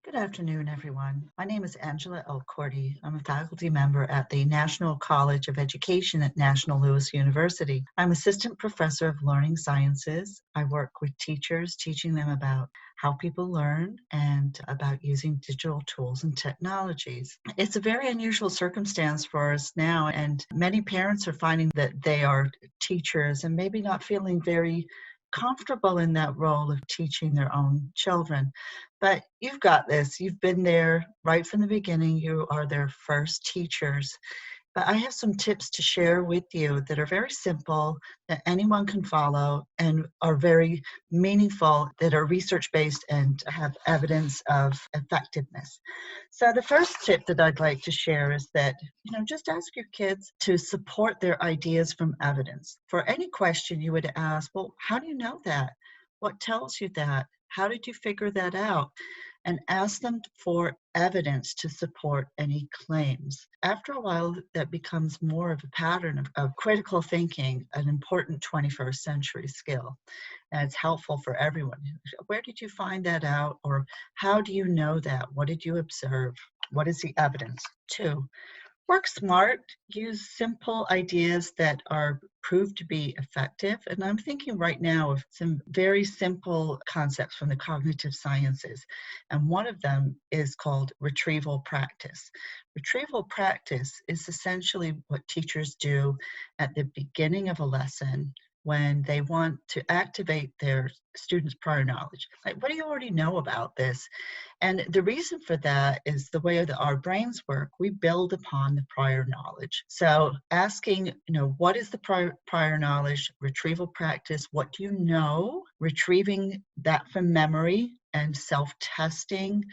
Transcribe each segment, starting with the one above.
Good afternoon, everyone. My name is Angela Elcordy. I'm a faculty member at the National College of Education at National Louis University. I'm assistant professor of learning sciences. I work with teachers, teaching them about how people learn and about using digital tools and technologies. It's a very unusual circumstance for us now, and many parents are finding that they are teachers and maybe not feeling very comfortable in that role of teaching their own children. But you've got this. You've been there right from the beginning. You are their first teachers. But I have some tips to share with you that are very simple, that anyone can follow, and are very meaningful, that are research-based and have evidence of effectiveness. So the first tip that I'd like to share is that, just ask your kids to support their ideas from evidence. For any question you would ask, well, how do you know that? What tells you that? How did you figure that out? And ask them for evidence to support any claims. After a while, that becomes more of a pattern of critical thinking, an important 21st century skill. And it's helpful for everyone. Where did you find that out? Or how do you know that? What did you observe? What is the evidence? 2, work smart, use simple ideas that are proved to be effective. And I'm thinking right now of some very simple concepts from the cognitive sciences. And one of them is called retrieval practice. Retrieval practice is essentially what teachers do at the beginning of a lesson when they want to activate their students' prior knowledge. Like, what do you already know about this? And the reason for that is the way that our brains work. We build upon the prior knowledge. So asking, what is the prior knowledge? Retrieval practice. What do you know? Retrieving that from memory and self-testing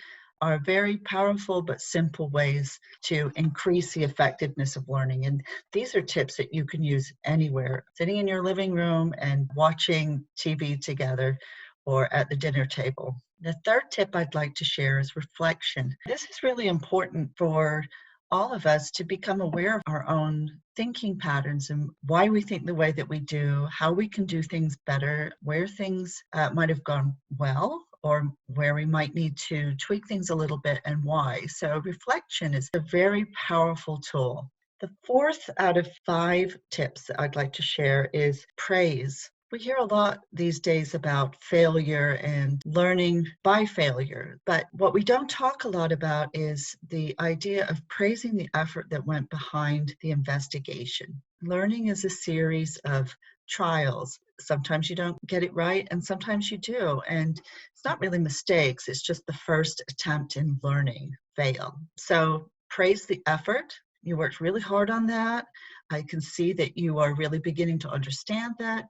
are very powerful but simple ways to increase the effectiveness of learning. And these are tips that you can use anywhere, sitting in your living room and watching TV together or at the dinner table. The third tip I'd like to share is reflection. This is really important for all of us to become aware of our own thinking patterns and why we think the way that we do, how we can do things better, where things might have gone well, or where we might need to tweak things a little bit and why. So reflection is a very powerful tool. The fourth out of 5 tips that I'd like to share is praise. We hear a lot these days about failure and learning by failure, but what we don't talk a lot about is the idea of praising the effort that went behind the investigation. Learning is a series of trials. Sometimes you don't get it right, and sometimes you do. And it's not really mistakes, it's just the first attempt in learning fail. So praise the effort. You worked really hard on that. I can see that you are really beginning to understand that.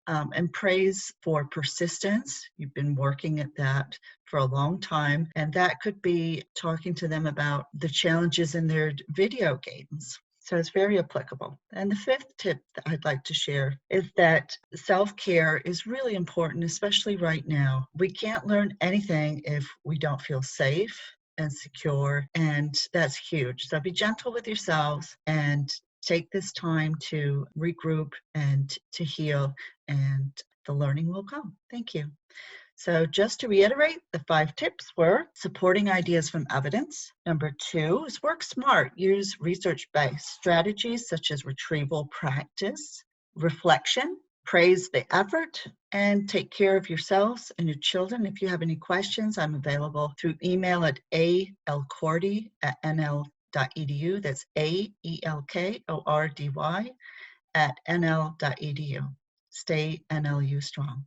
And praise for persistence. You've been working at that for a long time. And that could be talking to them about the challenges in their video games. So it's very applicable. And the fifth tip that I'd like to share is that self-care is really important, especially right now. We can't learn anything if we don't feel safe and secure, and that's huge. So be gentle with yourselves and take this time to regroup and to heal, and the learning will come. Thank you. So just to reiterate, the 5 tips were supporting ideas from evidence. Number 2 is work smart. Use research-based strategies such as retrieval practice, reflection, praise the effort, and take care of yourselves and your children. If you have any questions, I'm available through email at alcordy@nl.edu. That's AELKORDY@nl.edu. Stay NLU strong.